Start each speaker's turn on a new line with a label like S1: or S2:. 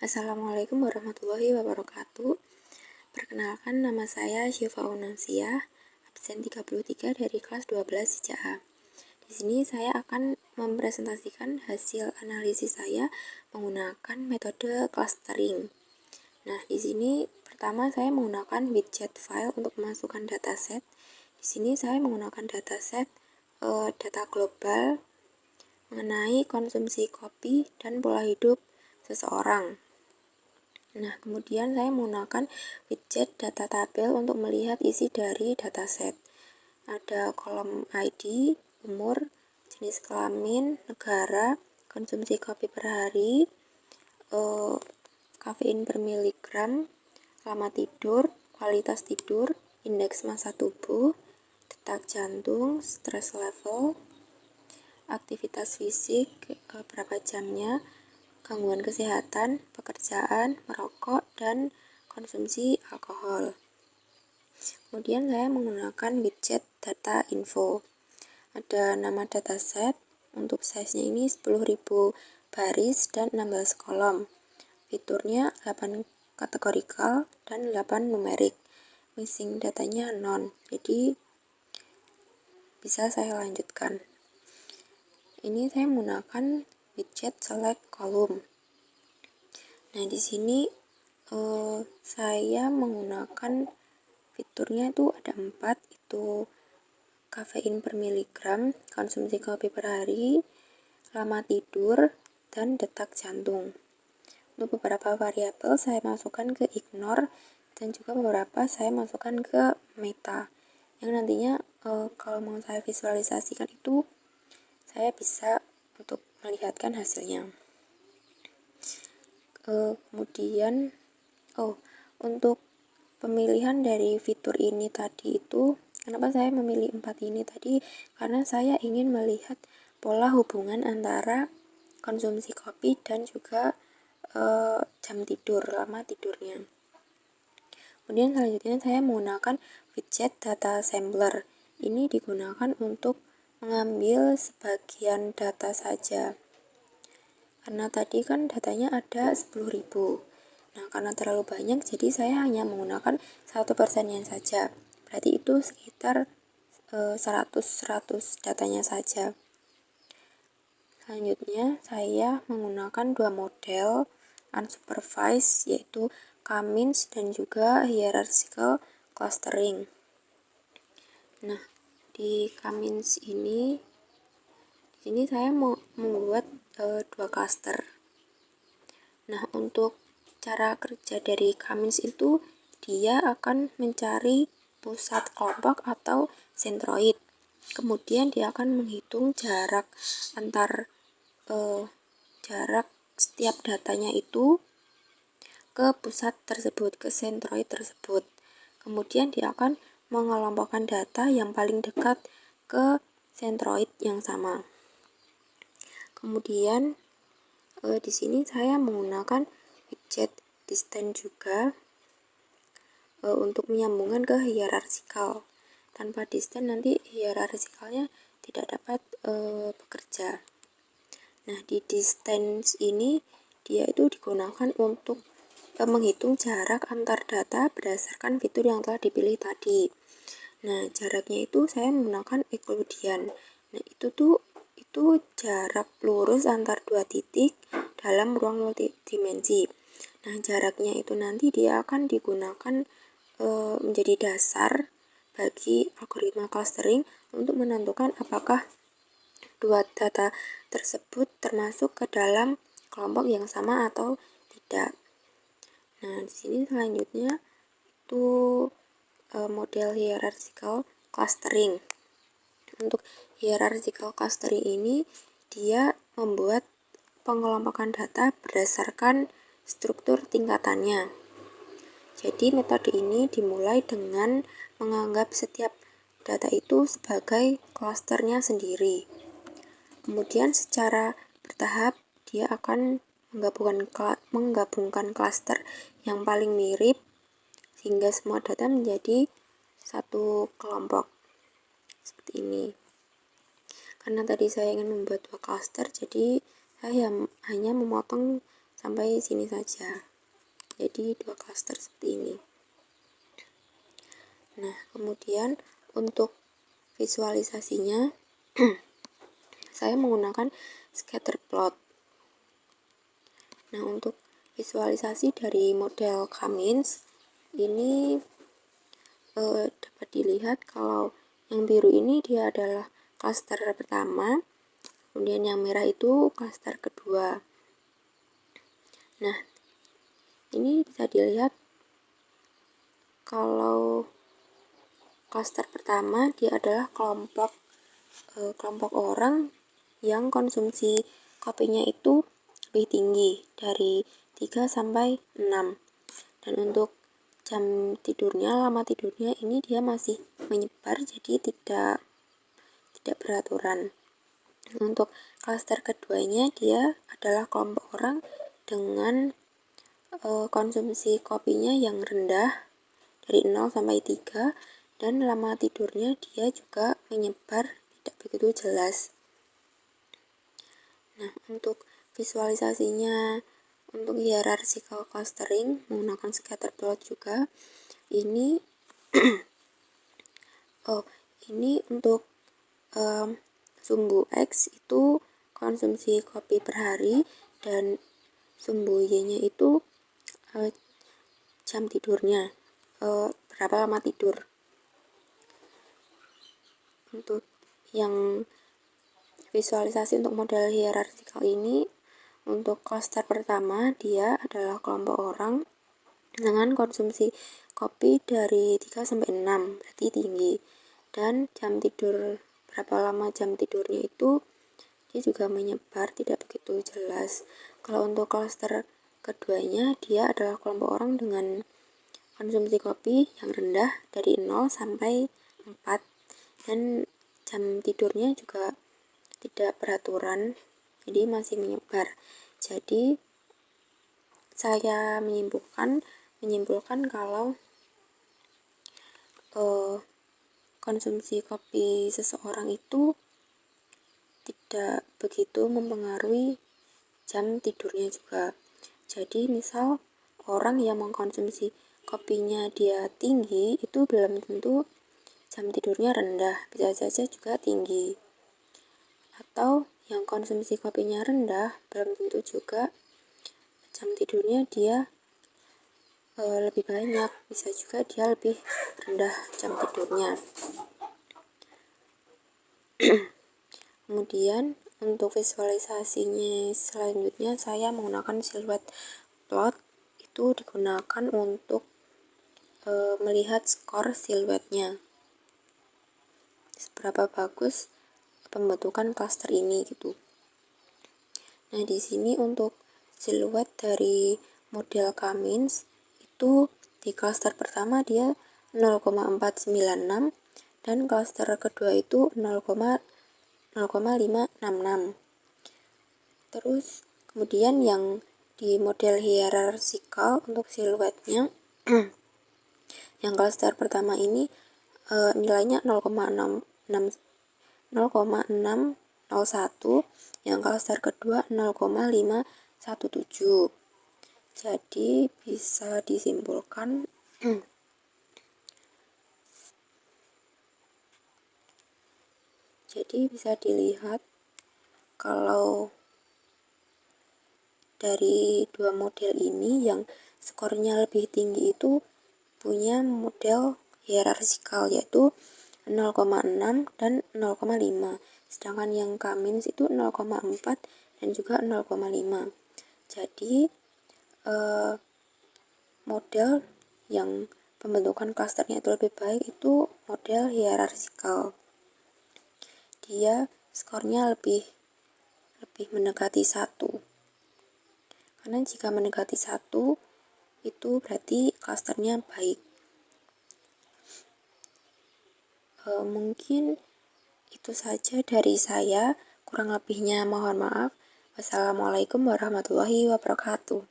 S1: Assalamualaikum warahmatullahi wabarakatuh. Perkenalkan, nama saya Syifa Unansia, absen 33 dari kelas 12 ICA. Di sini saya akan mempresentasikan hasil analisis saya menggunakan metode clustering. Nah, di sini pertama saya menggunakan widget file untuk memasukkan dataset. Di sini saya menggunakan dataset data global mengenai konsumsi kopi dan pola hidup seseorang. Nah, kemudian saya menggunakan widget data tabel untuk melihat isi dari dataset. Ada kolom ID, umur, jenis kelamin, negara, konsumsi kopi per hari, kafein per miligram, lama tidur, kualitas tidur, indeks massa tubuh, detak jantung, stress level, aktivitas fisik, berapa jamnya, gangguan kesehatan, pekerjaan, merokok, dan konsumsi alkohol. Kemudian saya menggunakan widget data info. Ada nama dataset, untuk size-nya ini 10.000 baris dan 16 kolom. Fiturnya 8 kategorikal dan 8 numerik. Missing datanya none, jadi bisa saya lanjutkan. Ini saya menggunakan widget select column. Nah, di sini saya menggunakan fiturnya itu ada 4, itu kafein per miligram, konsumsi kopi per hari, lama tidur, dan detak jantung. Untuk beberapa variabel saya masukkan ke ignore dan juga beberapa saya masukkan ke meta. Yang nantinya kalau mau saya visualisasikan itu saya bisa untuk melihatkan hasilnya. Kemudian untuk pemilihan dari fitur ini tadi itu, kenapa saya memilih 4 ini tadi? Karena saya ingin melihat pola hubungan antara konsumsi kopi dan juga jam tidur, lama tidurnya. Kemudian selanjutnya saya menggunakan widget data sampler. Ini digunakan untuk mengambil sebagian data saja. Karena tadi kan datanya ada 10.000. Nah, karena terlalu banyak, jadi saya hanya menggunakan 1%-nya saja. Berarti itu sekitar 100 datanya saja. Selanjutnya, saya menggunakan dua model unsupervised, yaitu K-means dan juga hierarchical clustering. Nah, di K-means ini, saya mau membuat dua cluster. Nah, untuk cara kerja dari K-means itu, dia akan mencari pusat kelompok atau sentroid. Kemudian dia akan menghitung jarak antar jarak setiap datanya itu ke pusat tersebut, ke sentroid tersebut. Kemudian dia akan mengelompokkan data yang paling dekat ke sentroid yang sama. Kemudian di sini saya menggunakan widget distance juga untuk menyambungkan ke hierarchical. Tanpa distance nanti hierarchicalnya tidak dapat bekerja. Nah, di distance ini dia itu digunakan untuk menghitung jarak antar data berdasarkan fitur yang telah dipilih tadi. Nah, jaraknya itu saya menggunakan Euclidean. Nah, itu jarak lurus antar dua titik dalam ruang multidimensi. Nah, jaraknya itu nanti dia akan digunakan menjadi dasar bagi algoritma clustering untuk menentukan apakah dua data tersebut termasuk ke dalam kelompok yang sama atau tidak. Nah, di sini selanjutnya itu model hierarchical clustering. Untuk hierarchical clustering ini dia membuat pengelompokan data berdasarkan struktur tingkatannya. Jadi metode ini dimulai dengan menganggap setiap data itu sebagai klasternya sendiri. Kemudian secara bertahap dia akan menggabungkan klaster yang paling mirip sehingga semua data menjadi satu kelompok seperti ini. Karena tadi saya ingin membuat dua klaster, jadi saya hanya memotong sampai sini saja. Jadi 2 klaster seperti ini. Nah, kemudian untuk visualisasinya saya menggunakan scatter plot. Nah, untuk visualisasi dari model Cummins ini dapat dilihat kalau yang biru ini dia adalah klaster pertama, kemudian yang merah itu klaster kedua. Nah, ini bisa dilihat kalau klaster pertama dia adalah kelompok orang yang konsumsi kopinya itu lebih tinggi dari 3 sampai 6. Dan untuk jam tidurnya, lama tidurnya ini dia masih menyebar, jadi tidak beraturan. Untuk klaster keduanya dia adalah kelompok orang dengan konsumsi kopinya yang rendah dari 0 sampai 3, dan lama tidurnya dia juga menyebar, tidak begitu jelas. Nah, untuk visualisasinya untuk hierarchical clustering menggunakan scatter plot juga. Ini ini untuk sumbu X itu konsumsi kopi per hari, dan sumbu Y-nya itu jam tidurnya, berapa lama tidur. Untuk yang visualisasi untuk model hierarchical ini, untuk klaster pertama dia adalah kelompok orang dengan konsumsi kopi dari 3 sampai 6, berarti tinggi. Dan jam tidur, berapa lama jam tidurnya itu dia juga menyebar, tidak begitu jelas. Kalau untuk klaster keduanya dia adalah kelompok orang dengan konsumsi kopi yang rendah dari 0 sampai 4, dan jam tidurnya juga tidak beraturan, jadi masih menyebar. Jadi saya menyimpulkan kalau konsumsi kopi seseorang itu tidak begitu mempengaruhi jam tidurnya juga. Jadi misal orang yang mengkonsumsi kopinya dia tinggi, itu belum tentu jam tidurnya rendah, bisa saja juga tinggi. Atau yang konsumsi kopinya rendah, belum tentu juga jam tidurnya dia lebih banyak, bisa juga dia lebih rendah jam tidurnya. Kemudian untuk visualisasinya selanjutnya saya menggunakan silhouette plot. Itu digunakan untuk melihat skor silhouette-nya, seberapa bagus pembentukan klaster ini gitu. Nah, di sini untuk silhouette dari model Cummins itu di klaster pertama dia 0,496, dan klaster kedua itu 0,566. Terus kemudian yang di model hierarchical untuk silhouette-nya yang klaster pertama ini nilainya 0,601, yang klaster kedua 0,517. Jadi bisa disimpulkan jadi bisa dilihat kalau dari dua model ini yang skornya lebih tinggi itu punya model hierarchical, yaitu 0,6 dan 0,5, sedangkan yang Cummins itu 0,4 dan juga 0,5. Jadi model yang pembentukan klasternya itu lebih baik itu model hierarchical. Dia skornya lebih mendekati 1. Karena jika mendekati 1 itu berarti klasternya baik. Mungkin itu saja dari saya, kurang lebihnya mohon maaf. Wassalamualaikum warahmatullahi wabarakatuh.